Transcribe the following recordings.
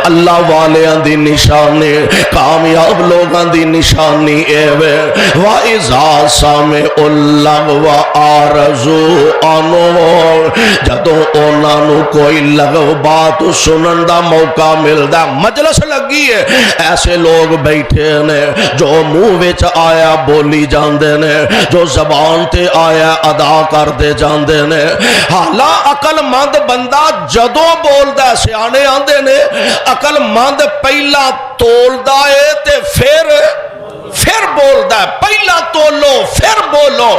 اللہ والیاں دی نشانی کامیاب لوگاں دی نشانی اے وے وَإِذَا سَمِعُوا اللَّغْوَ أَعْرَضُوا عَنْهُ جدوں انہاں نوں کوئی لغو بات سنن دا موقع ملدا مجلس لگی ہے ایسے لوگ بیٹھے نے جو منہ وچ آیا بولی جاندے نے جو زبان تے آیا ادا کر دے جاندے نے حالا عقل مند بندہ جدوں بولدا سیانے آندے نے عقل مند پہلا تولدا ہے تے پھر بولدا ہے پہلا تولو پھر بولو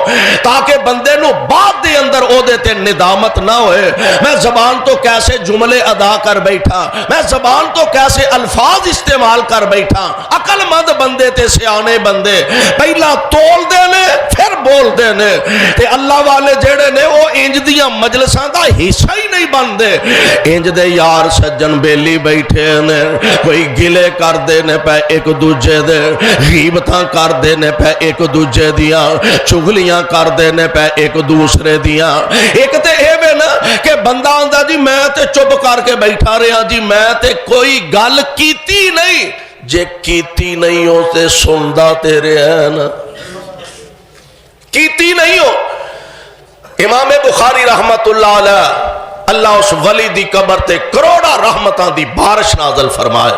تاکہ بندے نو بعد دے اندر او دے تے ندامت نہ ہوئے میں زبان تو کیسے جملے ادا کر بیٹھا میں زبان تو کیسے الفاظ استعمال کر بیٹھا عقل مند بندے تے سیانے بندے پہلا تول دے نے پھر بول دے نے تے اللہ والے جڑے نے وہ انج دیاں مجلساں دا حصہ ہی نہیں بندے انج دے یار سجن بیلی بیٹھے نے کوئی گلے کر دے نے پہ ایک دوجے دے غیبتاں کر دے نے پہ ایک دوجے دیاں چغلیاں کر دے نے پہ ایک دوسرے دیاں ایک تے اے وے نا کہ بندہ آندا جی میں تے چپ کر کے بیٹھا رہا جی میں تے کوئی گل کیتی نہیں جے کیتی نہیں ہو تے سندا تیرے ہے نا کیتی نہیں ہو امام بخاری رحمت اللہ علیہ اللہ اس ولی دی قبر تے کروڑا رحمتاں دی بارش نازل فرمائے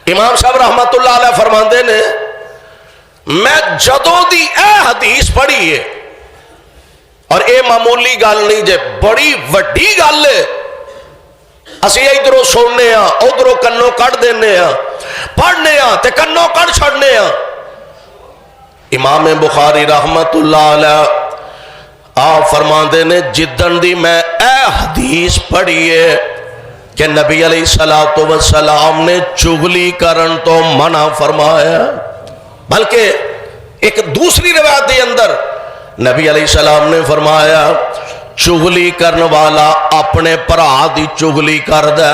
امام صاحب رحمت اللہ علیہ فرماندے نے میں جدوں دی اے حدیث پڑھی ہے اور اے معمولی گل نہیں جے بڑی وڈی گل ہے اسی ادھروں سننے ہاں ادھروں کنوں کٹ دینے ہاں پڑھنے ہاں تے کنوں کٹ چھڑنے ہاں امام بخاری رحمت اللہ علیہ آپ فرماندے نے جدن دی میں اے حدیث پڑھی ہے کہ نبی علیہ السلام نے چغلی کرن تو منع فرمایا بلکہ ایک دوسری روایت کے اندر نبی علیہ السلام نے فرمایا چغلی کرن والا اپنے بھرا دی چغلی کردا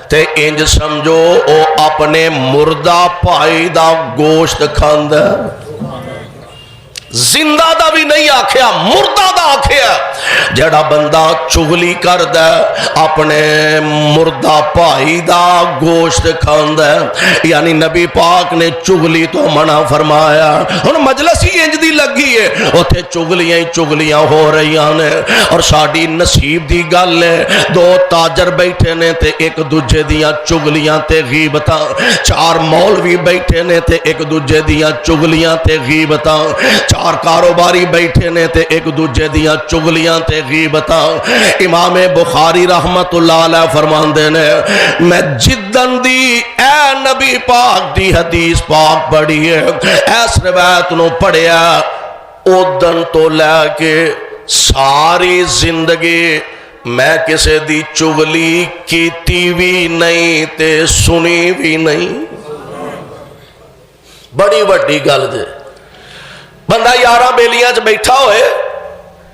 تے انج سمجھو او اپنے مردہ بھائی دا گوشت کھاندا زندہ دا بھی نہیں آکھیا مردہ دا آکھیا جڑا بندہ چغلی کردا اپنے مردہ بھائی دا گوشت کھاندا یعنی نبی پاک نے چغلی تو منع فرمایا ہن مجلس ہی انج دی لگی ہے اوتھے چغلیاں ہی چغلیاں ہو رہیاں نے اور ساڈی نصیب دی گل ہے دو تاجر بیٹھے نے تے ایک دوجے دیاں چغلیاں تے غیبتاں چار مولوی بیٹھے نے تے ایک دوجے دیاں چغلیاں تے غیبتاں چار کاروباری بیٹھے نے تے ایک دوجے دیاں چغلیاں تے غیبتاں امام بخاری رحمت اللہ علیہ فرماندے نے میں جدن دی اے نبی پاک دی حدیث پاک پڑھی ہے ایس روایت نو پڑھیا اودن تو لے کے ساری زندگی میں کسے دی چغلی کیتی بھی نہیں تے سنی بھی نہیں بڑی وڈی گل دے بندہ یارہ بیلیاں چ بیٹھا ہوئے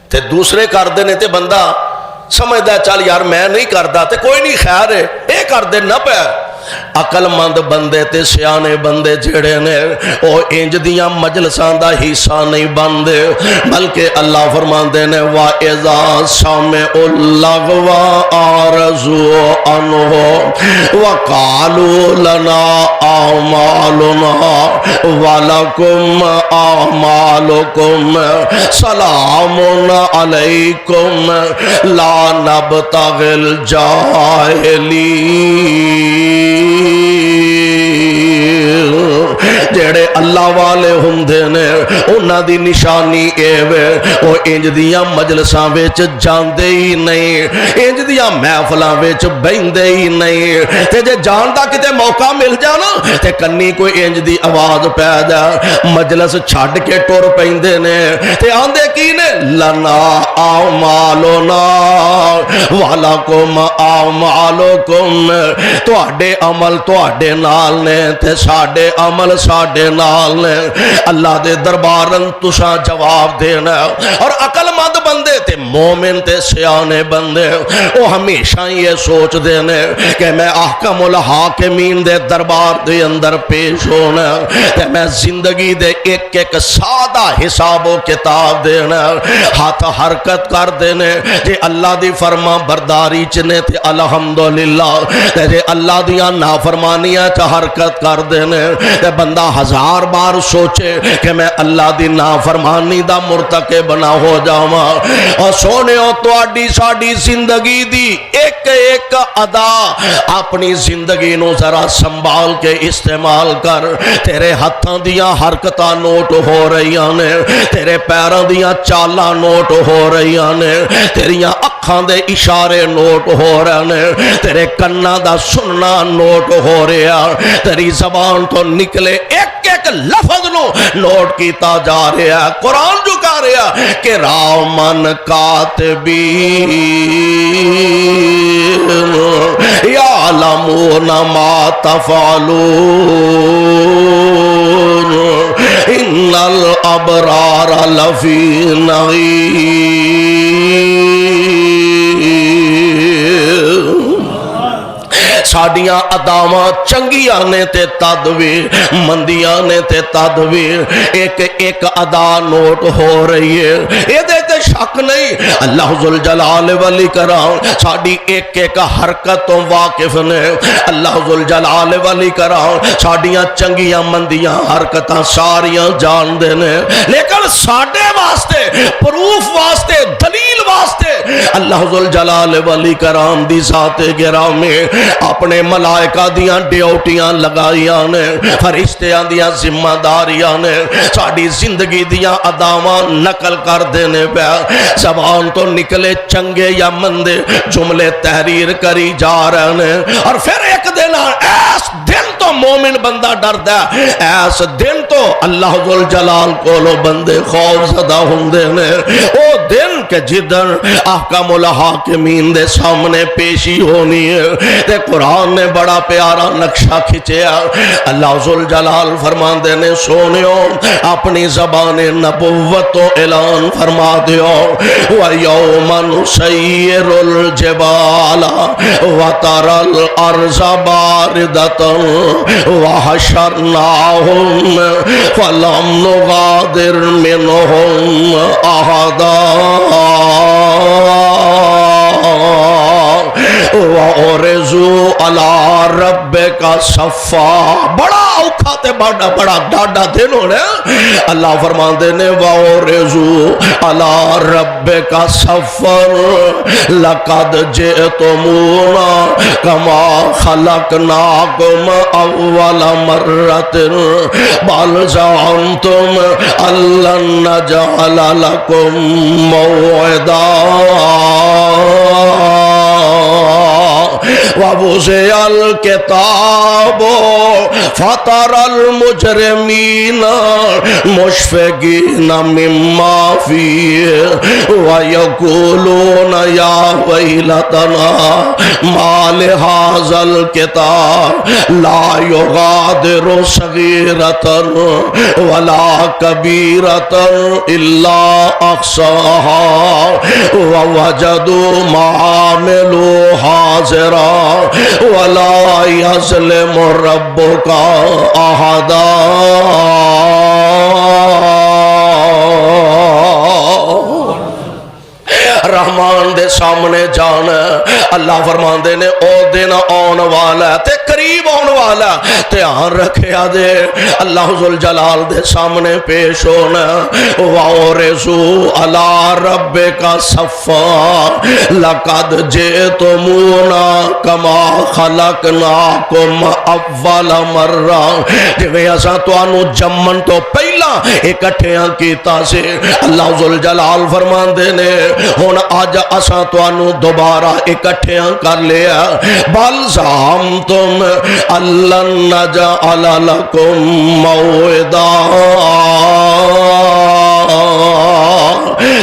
تے دوسرے کر دے نے تے بندہ سمجھدا ہے چل یار میں نہیں کردا تے کوئی نہیں خیر ہے اے کر دے نہ پے عقل مند بندے تے سیانے بندے جڑے نے او انج دیاں مجلساں دا حصہ نہیں بندے بلکہ اللہ فرماندے نے وَإِذَا سَمِعُوا اللَّغْوَ أَعْرَضُوا عَنْهُ وَقَالُوا لَنَا أَعْمَالُنَا وَلَكُمْ أَعْمَالُكُمْ سَلَامٌ عَلَيْكُمْ لَا نَبْتَغِي الْجَاهِلِينَ جڑے اللہ والے ہوندے نے انہاں دی نشانی اے وے او انج دیاں مجلساں وچ جاندے ہی نہیں انج دیاں محفلاں وچ بیندے ہی نہیں تے جے جان دا کتے موقع مل جانا تے کنی کوئی انج دی آواز پے جا مجلس چھڈ کے ٹر پیندے نے تے آندے کی نے لنا اعمالنا ولکم اعمالکم تواڈے عمل تواڈے نال نے تے ساڈے عمل ساڈے نال نے اللہ دے دربارن تساں جواب دینا اور عقل مند بندے تے مومن تے سیانے بندے وہ ہمیشہ یہ سوچ دینے کہ میں احکم الحاکمین دے دربار دے اندر پیش ہونا تے میں زندگی دے ایک ایک سادہ حساب و کتاب دینا ہاتھ حرکت کر دینے جے اللہ دی فرما برداری چنے تے الحمدللہ تے اللہ دیاں نافرمانیاں چا حرکت کر دینے تے بندہ ہزار بار سوچے کہ میں اللہ دی نافرمانی دا مرتکب نہ ہو جاواں اور سونے ہو تو آڈی ساڑی زندگی دی ایک ایک ادا اپنی زندگی نو ذرا سنبھال کے استعمال کر تیرے ہتھاں دیاں حرکتاں نوٹ ہو رہی نے تیرے پیراں دیاں چالاں نوٹ ہو رہی نے تیریاں اکھاں دے اشارے نوٹ ہو رہے نے تیرے کناں دا سننا نوٹ ہو رہا تیری زبان تو نکلے ایک ایک لفظ نو نوٹ کیتا جا رہا قرآن جو کہہ رہا کہ رامن کاتبین یعلمون ما تفعلون ان الابرار لفی نعیم ساڑیاں اداماں چنگیاں نے تے تدویر مندیاں نے تے تدویر ایک ایک ادا نوٹ ہو رہی ہے یہ دیتے شک نہیں اللہ ذوالجلال والاکرام ساڑی ایک ایک حرکتوں واقف نے اللہ ذوالجلال والاکرام ساڑیاں چنگیاں مندیاں حرکتاں ساریاں جان دینے لیکن ساڑے واسطے پروف واسطے دلیل واسطے اللہ ذوالجلال والاکرام دی ذات گرامی اپنے ملائکہ دیاں ڈیوٹیاں لگائیاں نے فرشتیاں دیاں ذمہ داریاں نے ساڑی زندگی دیاں اداواں نقل کر دینے پہ زبان تو نکلے چنگے یا مندے جملے تحریر کری جا رہے ہیں اور پھر ایک دن ایس دن تو مومن بندہ ڈر دے ایس دن تو اللہ ذوالجلال کو لو بندے خوف زدہ ہوندے نے او دن کہ جدن احکام الحاکمین دے سامنے پیشی ہونی ہے تے قرآن نے بڑا پیارا نقشہ کھچیا اللہ ذوالجلال فرمان دینے سونیوں اپنی زبان نبوت و اعلان فرما دیو وَيَوْمَ نُسَيِّرُ الْجِبَالَ وَتَرَى الْأَرْضَ بَارِضَةً وَحَشَرْنَاهُمْ فَلَمْ نُغَادِرْ مِنْهُمْ أَحَدًا وَأُرِزُوا عَلَىٰ رَبِّكَ صَفًّا بڑا اوکھا تے بڑا ڈاڈا دن ہونے اللہ فرمان دینے وَأُرِزُوا عَلَىٰ رَبِّكَ صَفًّا لَقَدْ جِئْتُمُونَا كَمَا خَلَقْنَاكُمْ أَوَّلَ مَرَّةٍ بَلْ زَعَمْتُمْ أَن لَّن نَّجْعَلَ لَكُم مَّوْعِدًا وَوُضِعَ الْكِتَابُ فَتَرَى الْمُجْرِمِينَ مُشْفِقِينَ مِمَّا فِيهِ وَيَقُولُونَ يَا وَيْلَتَنَا مَا لِهَذَا الْكِتَابِ لَا يُغَادِرُ صَغِيرَةً وَلَا كَبِيرَةً إِلَّا أَحْصَاهَا وَوَجَدُوا مَا عَمِلُوا حَاضِرًا وَلَا يَظْلِمُ رَبُّكَ أَحَدًا رحمان دے سامنے جانا اللہ فرمان دے نے او دن آن والا تے قریب آن والا تے آن رکھیا دے اللہ ذوالجلال دے سامنے پیش ہونا وَأُرِزُوا عَلَىٰ رَبِّكَ صَفًّا لَقَدْ جِئْتُمُونَا كَمَا خَلَقْنَاكُمْ أَوَّلَ مَرَّةٍ جویں اساں تانوں جمن تو پہلا اکٹھیاں کیتا سے اللہ ذوالجلال فرمان دے نے ہن آج اساں تانوں دوبارہ اکٹھیاں کر لیا بل زعمتم ان لن نجعل لكم موعدا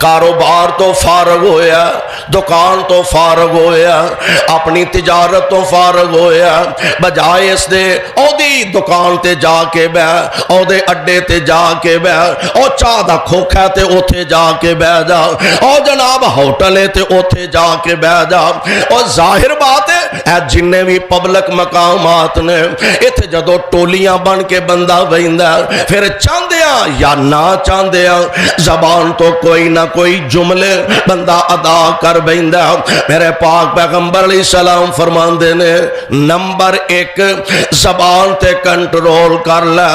کاروبار تو فارغ ہویا، دکان تو فارغ ہویا، اپنی تجارت تو فارغ ہویا، بجائے اس دے او دی دکان تے جا کے بہ، او دے اڈے تے جا کے بہ، او چاہ دا کھوکھا تے اوتھے جا کے بہ جا، او جناب ہوٹل تے اوتھے جا کے بہ جا۔ او ظاہر بات ہے اے جننے بھی پبلک مقامات نے ایتھے جدو ٹولیاں بن کے بندہ بہندا پھر چاندیاں یا نہ چاندیاں زبان تو کوئی نہ کوئی جملے بندہ ادا کر بہندا۔ میرے پاک پیغمبر علیہ السلام فرماندے نے نمبر 1 زبان تے کنٹرول کر لے،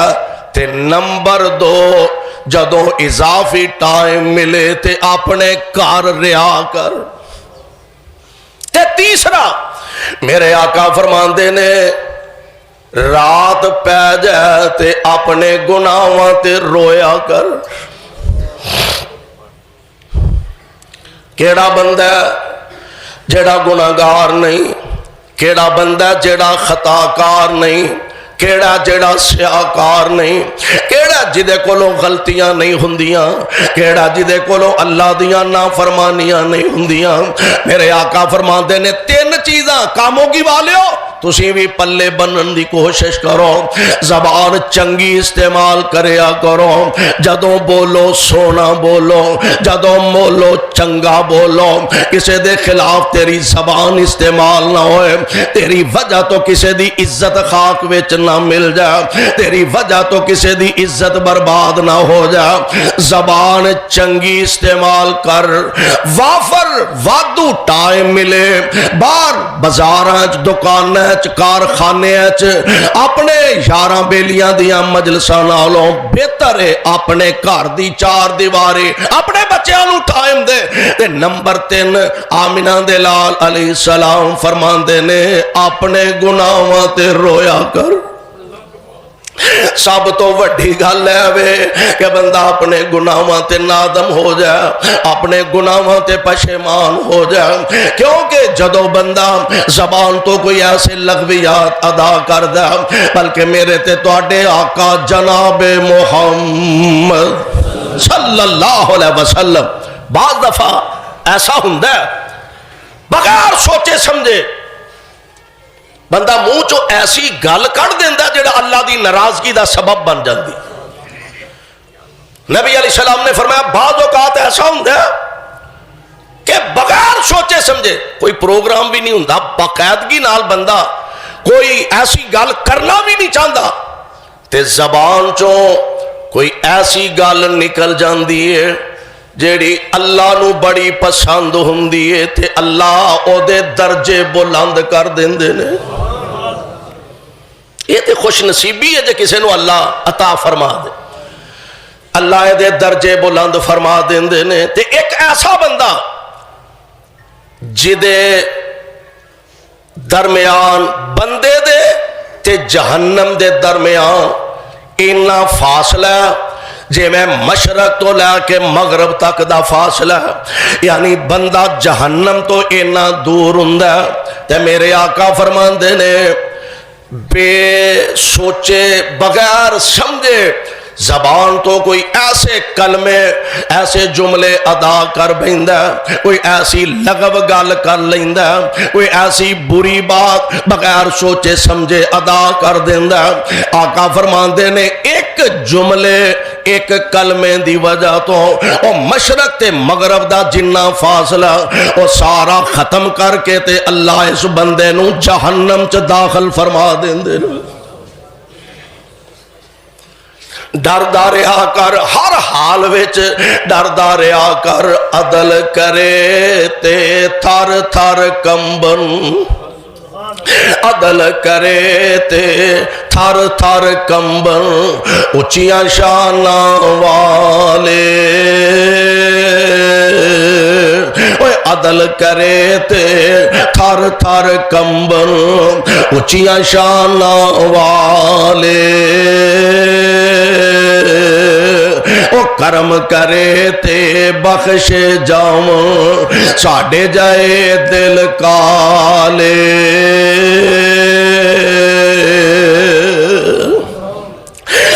تے نمبر 2 جدوں اضافی ٹائم ملے تے اپنے کار ریا کر، تے تیسرا میرے آقا فرماندے نے رات پہ جائے تے اپنے گناہاں تے رویا کر۔ کیڑا بندہ جیڑا گناہگار نہیں، کیڑا بندہ جیڑا خطاکار نہیں، کیڑا جیڑا سیاکار نہیں، کیڑا جدے کولو غلطیاں نہیں ہوندیاں، کیڑا جدے کولو اللہ دیاں نافرمانیاں نہیں ہوندیاں۔ میرے آقا فرماندے نے 3 چیزاں کاموں کی والیو تسی بھی پلے بنن دی کوشش کرو، زبان چنگی استعمال کریا کرو، جدوں بولو سونا بولو، جدوں بولو چنگا بولو، کسے دے خلاف تیری زبان استعمال نہ ہوئے، تیری وجہ تو کسے دی عزت خاک وچ نہ مل جا، تیری وجہ تو کسے دی عزت برباد نہ ہو جا۔ زبان چنگی استعمال کر، وافر وادو ٹائم ملے، بار بازاراں چ دکاناں کارخانے اپنے یاراں بیلیاں دیاں مجلساں نالوں بہتر ہے اپنے گھر دی 4 دیواری اپنے بچیاں نوں ٹائم دے۔ تے نمبر 3 آمنہ دے لال علیہ السلام فرماندے نے اپنے گناہاں تے رویا کر۔ سب تو وڈی گل ہے وے کہ بندہ اپنے گناہاں تے نادم ہو جائے، اپنے گناہاں تے پشیمان ہو جائے، کیونکہ جدو بندہ زبان تو کوئی ایسے لغویات ادا کر دے، بلکہ میرے تے تواڈے آقا جناب محمد صلی اللہ علیہ وسلم بعض دفعہ ایسا ہوندا ہے بغیر سوچے سمجھے بندہ منہ چو ایسی گل کڑ دیندا جڑا اللہ دی ناراضگی دا سبب بن جاندی۔ نبی علیہ السلام نے فرمایا بعض اوقات ایسا ہوندا ہے کہ بغیر سوچے سمجھے کوئی پروگرام بھی نہیں ہوندا، باقاعدگی نال بندہ کوئی ایسی گل کرنا بھی نہیں چاہتا تے زبان چوں کوئی ایسی گل نکل جاندی ہے جیڑی اللہ نو بڑی پسند ہوندی ہے تے اللہ او دے درجے بلند کر دیندے نے۔ یہ تے خوش نصیبی ہے جے کسے نو اللہ عطا فرما دے، اللہ دے درجے بلند فرما دیندے نے۔ تے ایک ایسا بندہ جدے درمیان بندے دے تے جہنم دے درمیان اینا فاصلہ جے میں مشرق تو لے کے مغرب تک دا فاصلہ یعنی بندہ جہنم تو اینا دور ہوندا تے میرے آقا فرماندے نے بے سوچے بغیر سمجھے زبان تو کوئی ایسے کلمے ایسے جملے ادا کر بہندا، کوئی ایسی لغو گل کر لیندا، کوئی ایسی بری بات بغیر سوچے سمجھے ادا کر دیندا۔ آقا فرماندے نے ایک جملے ایک کلمے دی وجہ تو او مشرق تے مغرب دا جنہ فاصلہ او سارا ختم کر کے تے اللہ اس بندے نو جہنم چ داخل فرما دیندے۔ ڈردا رہا کر، ہر حال وچ ڈردا رہا کر، عدل کرے تے تھر تھر کمبن، عدل کرے تے تھر تھر کمبن، اچیاں شاناں والے عدل کرے تے تھر تھر کمبن، اچیاں شاناں والے او کرم کرے تے بخش جاؤں ساڑے جائے دل کالے۔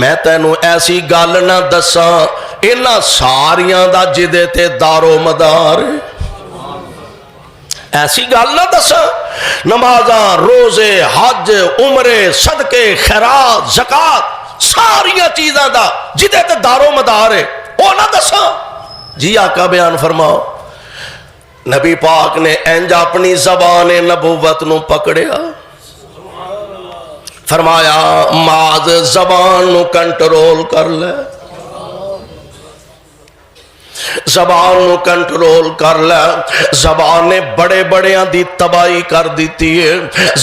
میں تینوں ایسی گل نہ دساں انہاں ساریاں دا جدے تے دارو مدار ہے، ایسی گل نہ دساں نمازاں روزے حج عمرے صدقے خیرات زکات ساریاں چیزاں دا جدے تے دارو مدار ہے وہ نہ دساں؟ جی آقا بیان فرماؤ۔ نبی پاک نے انج اپنی زبان نبوت نو پکڑیا، فرمایا معاذ زبان نو کنٹرول کر لے، زبان نو کنٹرول کر لے۔ زبان نے بڑے بڑیاں دی تباہی کر دیتی ہے،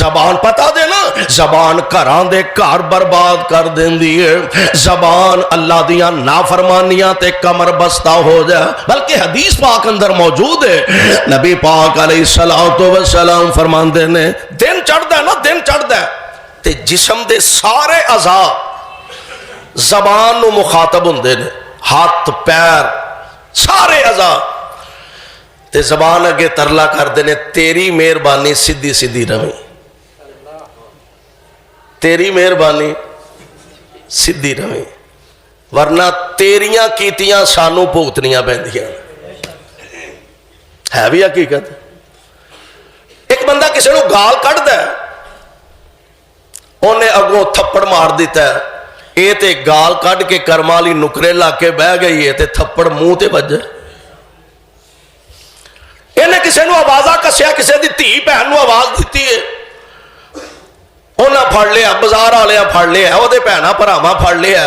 زبان پتا دے نا زبان گھراں دے گھر برباد کر دیندی ہے، زبان اللہ دیاں نافرمانیاں تے کمر بستہ ہو جائے۔ بلکہ حدیث پاک اندر موجود ہے، نبی پاک علیہ السلام فرماندے نے دن چڑھدا ہے نا، دن چڑھدا ہے تے جسم دے سارے اعضاء زبان نو مخاطب ہوندے نے، ہاتھ پیر سارے اعضاء تے زبان اگے ترلا کر دینے تیری مہربانی سیدھی سیدھی رہی، تیری مہربانی سیدھی رہی، ورنہ تیریاں کیتیاں سانو بھگتنیاں پیندیاں۔ ہے بھی حقیقت۔ ایک بندہ کسی نو گال کڈدا ہے، انہیں اگوں تھپڑ مار دیتا ہے، یہ تے گال کڈ کے کرمالی نکرے لا کے بہ گئی ہے تے تھپڑ منہ تے بجے۔ انہیں کسی نو آوازہ کسیا، کسی دی تھی بہن نو آواز دیتی ہے، انہیں پھڑ لیا، بازار والے پھڑ لیا، وہ دے بہنا بھراواں پھڑ لیا،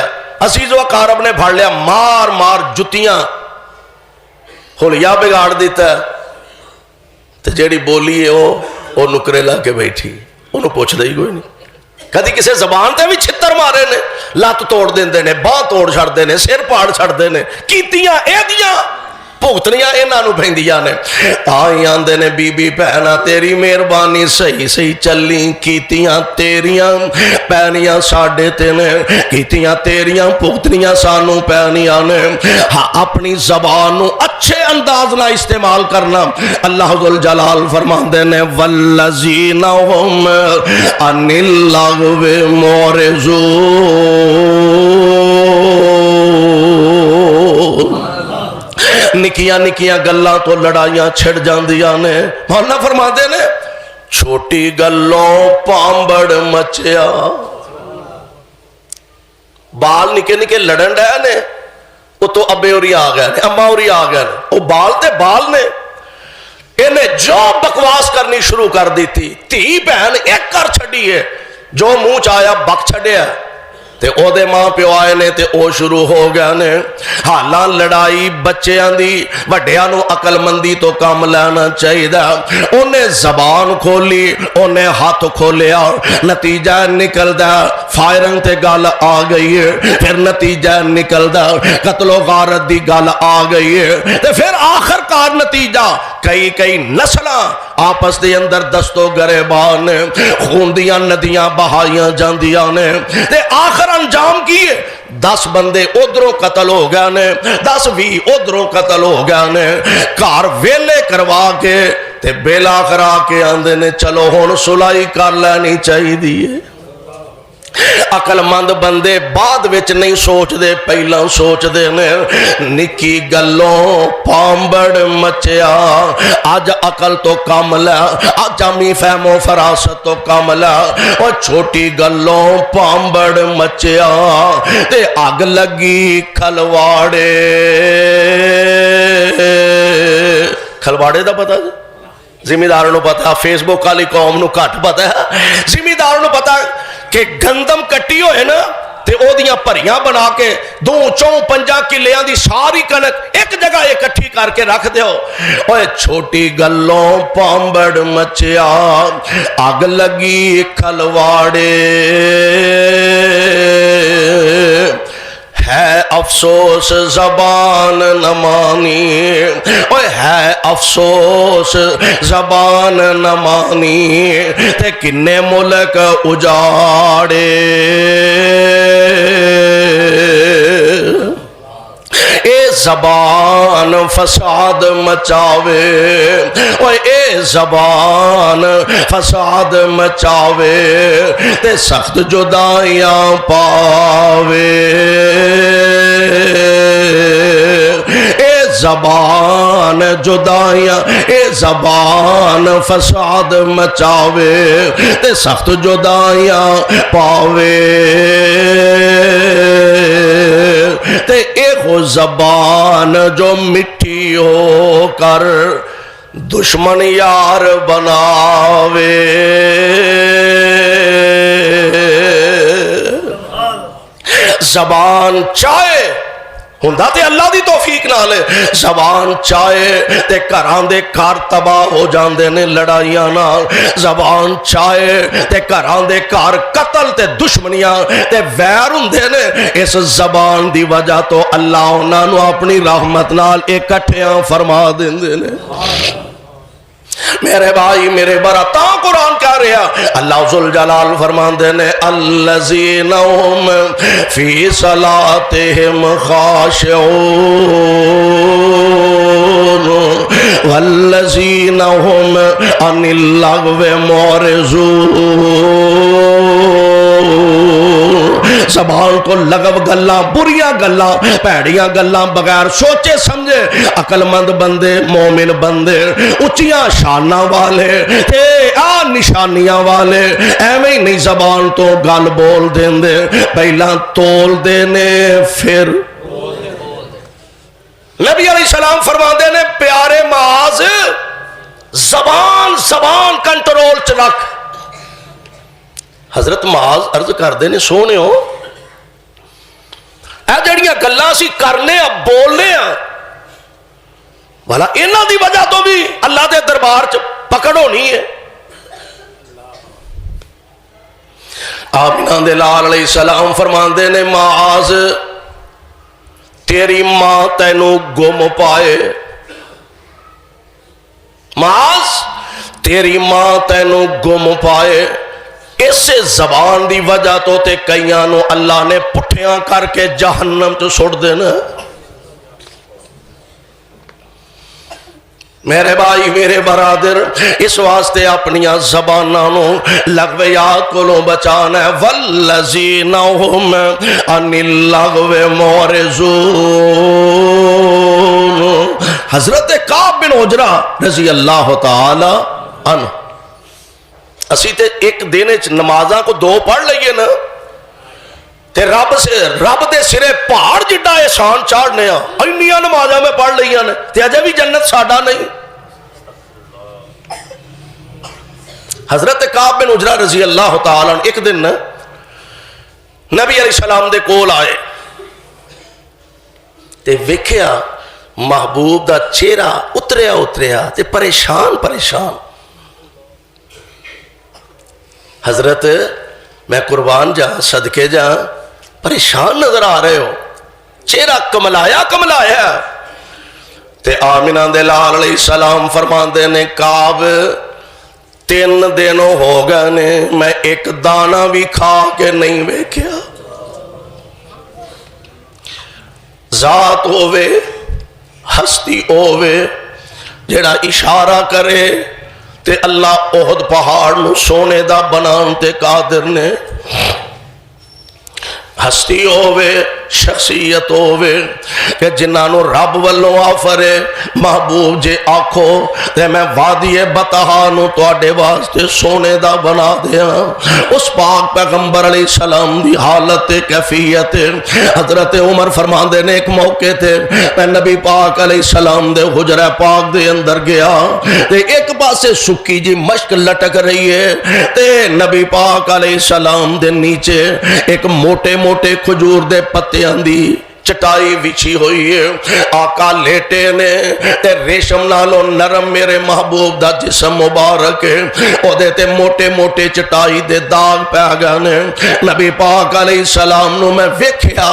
عزیز و اقارب نے پھڑ لیا، مار مار جتیاں حلیہ بگاڑ دیتا ہے تے جیڑی بولی ہے وہ نکرے لا کے بیٹھی، انہوں پوچھ دے ہی کوئی نہیں۔ کدی کسی زبان تے بھی چھتر مارے نے، لت توڑ دیندے نے، باہ توڑ چھڑ دے نے، سر پاڑ چھڑ دے نے، کیتیاں اے دیاں بھگتنیاں انہاں نو پیندیاں نے۔ آئی آندے نے بی بی بہنا تیری مہربانی صحیح صحیح چلی، کیتیاں تیریاں پینیاں ساڈے تے نے، کیتیاں تیریاں بھگتنیاں سانو پینیاں نے۔ ہاں اپنی زبان نو اچھے انداز نہ استعمال کرنا۔ اللہ ذوالجلال فرماندے نے والذین هم عن اللغو معرضون، نکیاں نکیاں گلاں تو لڑائیاں چھڑ جاندیاں نے۔ مولانا فرماندے نے چھوٹی گلوں پامبڑ مچیا، بال نکے نکے لڑن رہے نے، وہ تو ابے اوری آ گئے نے، اماں اوری آ گئے نے، وہ بال تے بال نے، انہیں جو بکواس کرنی شروع کر دی تھی، تھی بہن ایک کر چھڑی ہے، جو منہ چاہیا بک چھڑیا تے او دے ماں پیو آئے نے تے او شروع ہو گیا نے۔ حالاں لڑائی بچیاں دی وڈیاں نو عقل مندی تو کام لینا چاہیے دا، انہیں زبان کھولی، انہیں ہاتھ کھولیا، نتیجہ نکل دا فائرنگ تے گال آ گئی ہے، پھر نتیجہ نکل دا قتل و غارت دی گال آ گئی ہے، تے پھر آخر کار نتیجہ کئی نسلاں آپس دے اندر دستو گریبان خون دیاں ندیاں بہائیاں جاندیاں نے، تے آخر انجام کیے 10 بندے ادھروں قتل ہو گئے نے، 10-20 ادھروں قتل ہو گئے نے، کار ویلے کروا کے تے بیلا کرا کے آندے نے چلو ہون سلائی کر لینی چاہی دیئے۔ عقل مند بندے بعد وچ نہیں سوچ دے، پہلا سوچ دے نے نکی گلوں پامبڑ مچیا، آج عقل تو کام لے، آج امی فہم و فراست تو کام لے، اور چھوٹی گلوں پامبڑ مچیا تے آگ لگی کھلواڑے۔ کھلواڑے دا پتا جی زمیندار نو پتا، فیس بک والی قوم نو گھٹ پتا ہے، زمیندار نو پتا کہ گندم کٹی ہوئے نا تے او دیاں پریاں بنا کے 2-4-5 کلیاں دی ساری کنک ایک جگہ اکٹھی کر کے رکھ دیو۔ اوے چھوٹی گلوں پامبڑ مچیا، آگ لگی کھلواڑے، ہے افسوس زبان نہ مانی، اوے ہے افسوس زبان نہ مانی، تے کنے ملک اجاڑے۔ اے زبان فساد مچاوے، اوے اے زبان فساد مچاوے تے سخت جدائیاں پاوے، اے زبان جدائیاں، اے زبان فساد مچاوے تے سخت جدائیاں پاوے، تے ایہو زبان جو مٹھی ہو کر دشمن یار بناوے، زبان چاہے ہوندا تے اللہ دی توفیق نال ہے، زبان چاہے تے گھراں دے گھر تباہ ہو جاندے نے لڑائیاں نال، زبان چاہے تے گھراں دے گھر قتل تے دشمنیاں تے ویر ہوندے نے، اس زبان دی وجہ تو اللہ انہاں نو اپنی رحمت نال اکٹھیاں فرما دیندے نے۔ میرے بھائی میرے برا قرآن کہہ رہا اللہ ذوالجلال فرماندے نے الذین هم فی صلاتہم خاشعون والذین هم عن اللغو معرضون، زبان کو لغو گلاں، بریاں گلاں، پیڑیاں گلاں بغیر سوچے سمجھے عقل مند بندے، مومن بندے، اچیاں شاناں والے تے آ نشانیاں والے ایویں نہیں زبان تو گل بول دیندے، پہلا تول دینے پھر نبی علیہ السلام فرماندے نے پیارے معاذ زبان کنٹرول چ رکھ۔ حضرت معاذ عرض کردے نے سونے ہو اے جڑیاں گلاں سی کرنے اب بولنے ہاں بھلا انہاں دی وجہ تو بھی اللہ دے دربار چ پکڑ ہونی ہے۔ آمینہ دے لال علیہ السلام فرماندے نے معاذ تیری ماں تینوں گم پائے، معاذ تیری ماں تینوں گم پائے، اس زبان دی وجہ تو تے کئیاں نو اللہ نے پٹھیاں کر کے جہنم تو سڑ دینا۔ میرے بھائی میرے برادر اس واسطے اپنیاں زبانانوں لغویات کو بچانا ہے، والذین هم عن اللغو معرضون۔ حضرت کعب بن عجرہ رضی اللہ تعالی عنہ، اسی تے ایک دن نمازاں کو دو پڑھ لئیے نا تے رب دے سرے پہاڑ جڈا احسان چاڑنے ہاں، انیاں نمازاں میں پڑھ لئیاں نے تے اجے بھی جنت ساڈا نہیں۔ حضرت کعب بن عجرہ رضی اللہ تعالیٰ عنہ ایک دن نبی علیہ السلام دے کول آئے تے ویکھیا محبوب دا چہرہ اتریا تے پریشان۔ حضرت میں قربان جا صدقے جا پریشان نظر آ رہے ہو، چہرہ کملایا تے آمینہ دے لال علیہ السلام فرماندے نے کعب 3 دن ہو گئے نے میں ایک دانہ بھی کھا کے نہیں ویکھیا، ذات ہووے ہستی ہووے جڑا اشارہ کرے تے اللہ احد پہاڑ نو سونے دا بنان تے قادر نے، ہستی ہووے شخصیت ہووے کہ جنہاں رب والوں آفرے محبوب جے آکھو تے میں وادی بطحا نو تواڈے واسطے سونے دا بنا دیا۔ اس پاک پیغمبر علیہ السلام دی حالت کیفیت حضرت عمر فرماندے نے ایک موقع تے میں نبی پاک علیہ السلام دے حجرہ پاک دے اندر گیا تے ایک پاسے سکی جی مشک لٹک رہی ہے تے نبی پاک علیہ السلام دے نیچے ایک موٹے کھجور دے پتیاں دی چٹائی بچھی ہوئی ہے، آقا لیٹے نے تے ریشم نالو نرم میرے محبوب دا جسم مبارک ہے، او دے تے موٹے چٹائی دے داغ پہ گئے نے۔ نبی پاک علیہ السلام نو میں ویکھیا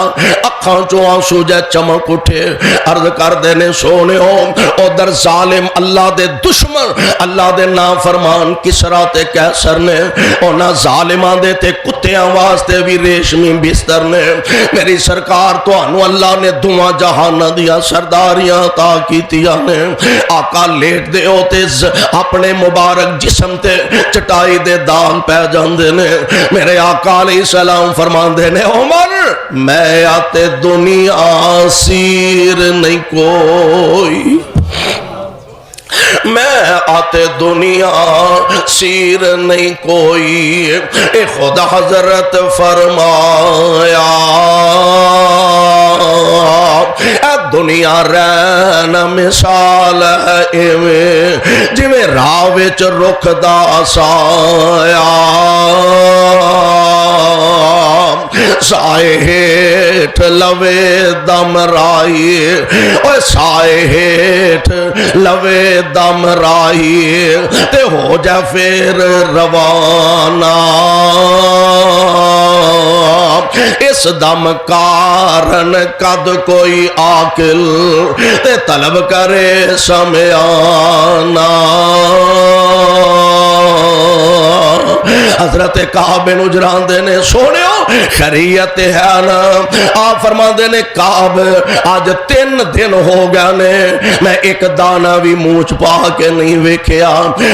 اکھاں چوں آنسو جے چمک اٹھے، عرض کر دینے سونے ہو او در ظالم اللہ دے دشمن اللہ دے نافرمان کسرا تے کیسر نے اونا ظالمان دے تے کتیاں واسطے بھی ریشمی بستر نے، میری سرکار تو انو سانو اللہ نے دعا جہان دیا سرداریاں عطا کیتیاں نے آقا لیٹ دے ہوتے اپنے مبارک جسم تے چٹائی دے داغ پہ جاندے نے میرے آقا علیہ السلام فرماندے نے عمر میں آتے دنیا سیر نہیں کوئی میں آتے دنیا سیر نہیں کوئی اے خدا حضرت فرمایا اے دنیا رہن مثال ہے ایویں جویں راہ وچ رخ دا سایہ سائے ہیٹھ لوے دم رائی اوے سائے ہیٹھ لوے دم رائی تے ہو جا پھر روانہ اس دم کارن قد کوئی عاقل تے طلب کرے سمیانہ حضرت کعب بن عجران دے نے سونیو خیریت ہے نا آپ فرما دے نے کعب آج 3 دن ہو گیا نے میں ایک دانہ بھی مونچھ پا کے نہیں ویکھیا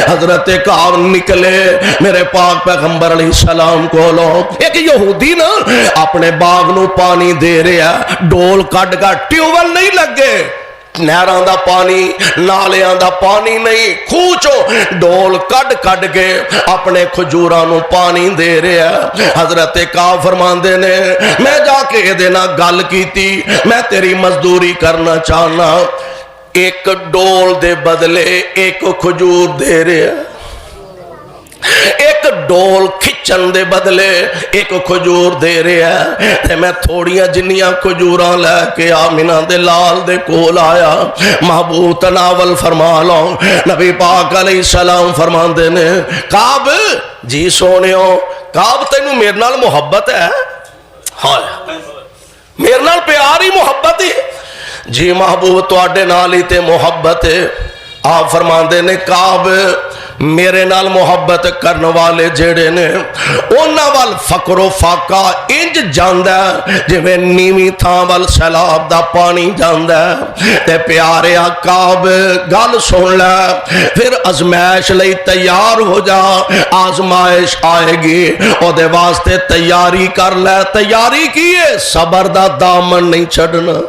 حضرت کعب نکلے میرے پاک پیغمبر علیہ السلام کو لو ایک یہودی نا اپنے باغ نو پانی دے رہا ڈول کڈ کا ٹیوبل نہیں لگے نہران دا پانی نالیاں دا پانی نہیں کھوچو ڈول کڈ کڈ کے اپنے کھجورانو پانی دے رہا حضرت کعب فرماندے نے میں جا کے یہ دینا گل کیتی میں تیری مزدوری کرنا چاہنا ایک ڈول دے بدلے ایک کھجور دے رہا ایک ڈول کھچن دے بدلے ایک کھجور دے رہا ہے تے میں تھوڑیاں جنیاں کھجوراں لے کے آمینہ دے لال دے کول آیا محبوب تناول فرما لو نبی پاک علیہ السلام فرمان دے نے کعب جی سونیو کعب تینو میرے نال محبت ہے ہائے میرے نال پیاری محبت ہے جی محبوب تو آڈے نالی تے محبت ہے آپ فرمان دے نے کعب میرے نال محبت کرنے والے جڑے نے اونا وال فقر و فاقہ انج جاندہ جویں نیویں تھاں وال سیلاب دا پانی جاندہ تے پیارے کعب گل سن لے پھر ازمائش لئی تیار ہو جا آزمائش آئے گی او دے واسطے تیاری کر لے تیاری کیے صبر دا دامن نہیں چھڑنا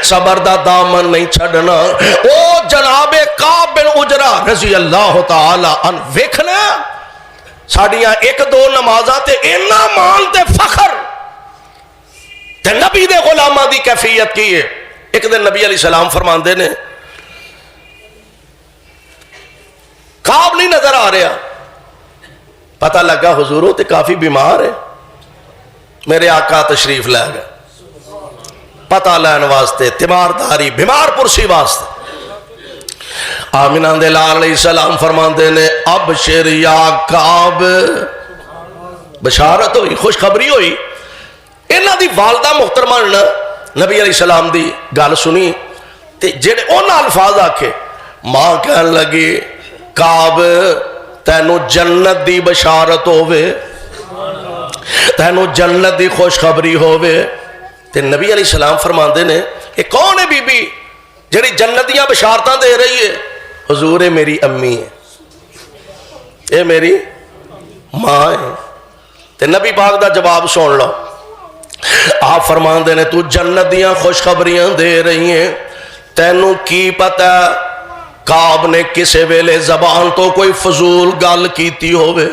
صبر دا دامن نہیں چھڑنا او جناب کعب بن عجرہ رضی اللہ تعالی عنہ ویکھنا ساڑیاں 1-2 نمازاں تے اینا مان تے فخر تے نبی دے غلامہ دی کیفیت کی ہے ایک دن نبی علیہ السلام فرماندے نے کعب نہیں نظر آ رہا پتہ لگا حضوروں تے کافی بیمار ہے میرے آقا تشریف لے گئے پتہ لین واسطے تیمارداری بیمار پرسی واسطے آمینہ دے لال علیہ السلام فرماندے نے ابشر یا کعب بشارت ہوئی خوشخبری ہوئی انہاں دی والدہ محترمہ نبی علیہ السلام دی گل سنی تے جڑے انہاں الفاظ آکھے ماں کہن لگی کعب تینو جنت دی بشارت ہووے تینو جنت دی خوشخبری ہووے تے نبی علیہ السلام فرماندے نے یہ کون ہے بی بی جڑی جنتیاں بشارتاں دے رہی ہے حضور ہے میری امی ہے اے میری ماں ہے تے نبی پاک دا جواب سن لو آپ فرماندے نے تو جنتیاں خوشخبریاں دے رہی ہیں تینوں کی پتہ کعب نے کسے ویلے زبان تو کوئی فضول گل کیتی ہوئے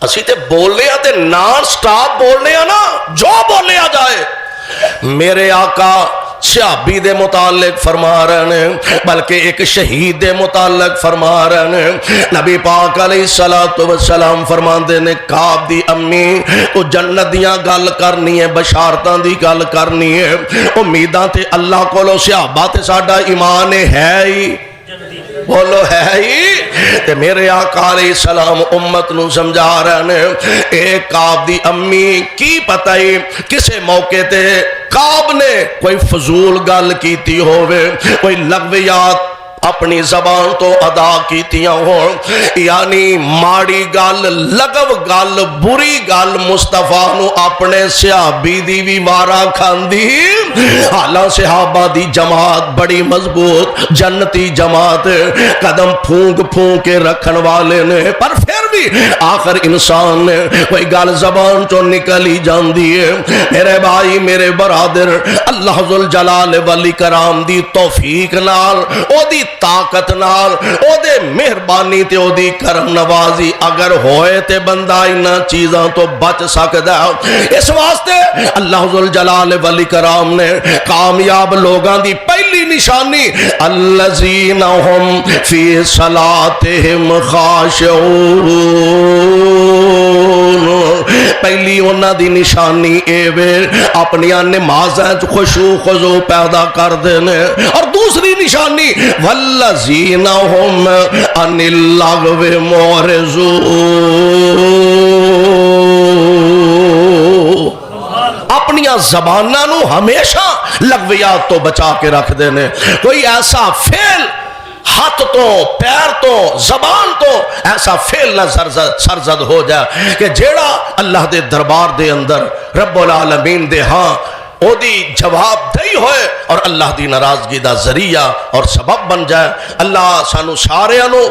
اسی تے بولنے آتے نان سٹاپ بولنے آنا جو بولنے آ جائے میرے آقا صحابی دے متعلق فرما رہے ہیں بلکہ ایک شہید دے متعلق فرما رہے ہیں نبی پاک علیہ السلام فرمان دے نے کعب دی امی تو جنت دیاں گل کرنی ہے بشارتاں دی گل کرنی ہے امیداں تے اللہ کو لو صحابہ تے ساڈا ایمان ہے ہی بولو ہے ہی تے میرے آقا علیہ السلام امت نو سمجھا رہے ہیں ایک کعب دی امی کی پتہ ہی کسے موقع تے کعب نے کوئی فضول گل کیتی ہوئے کوئی لغویات اپنی زبان تو ادا کیتیاں ہون یعنی ماڑی گل لغو گل بری گل مصطفیٰ نو اپنے صحابی دی بھی وارا کھاندی حالاں صحابہ دی جماعت بڑی مضبوط جنتی جماعت قدم پھونک پھونک کے رکھن والے نے پر پھر بھی آخر انسان نے کوئی گل زبان چو نکلی جاندی ہے میرے بھائی میرے برادر اللہ ذوالجلال والاکرام دی توفیق نال او دی طاقت نال او دے مہربانی تے او دی کرم نوازی اگر ہوئے تے بندہ انہاں چیزاں تو بچ سکدا اس واسطے اللہ ذوالجلال والاکرام نے کامیاب لوگاں دی پہلی نشانی الذین ہم فی صلاتہم خاشعون پہلی انہاں دی نشانی اے وے اپنی نمازیں خشوع خضوع پیدا کر دینے اور دوسری نشانی والذین ہم عن اللغو معرضون اپنی زبانہ نو ہمیشہ لغویات تو بچا کے رکھ دینے کوئی ایسا فعل ہاتھ تو پیر تو زبان تو ایسا فعل نہ سرزد ہو جائے کہ جیڑا اللہ دے دربار دے اندر رب العالمین دے ہاں او دی جواب دہی ہوئے اور اللہ دی ناراضگی دا ذریعہ اور سبب بن جائے اللہ سانو سارے انو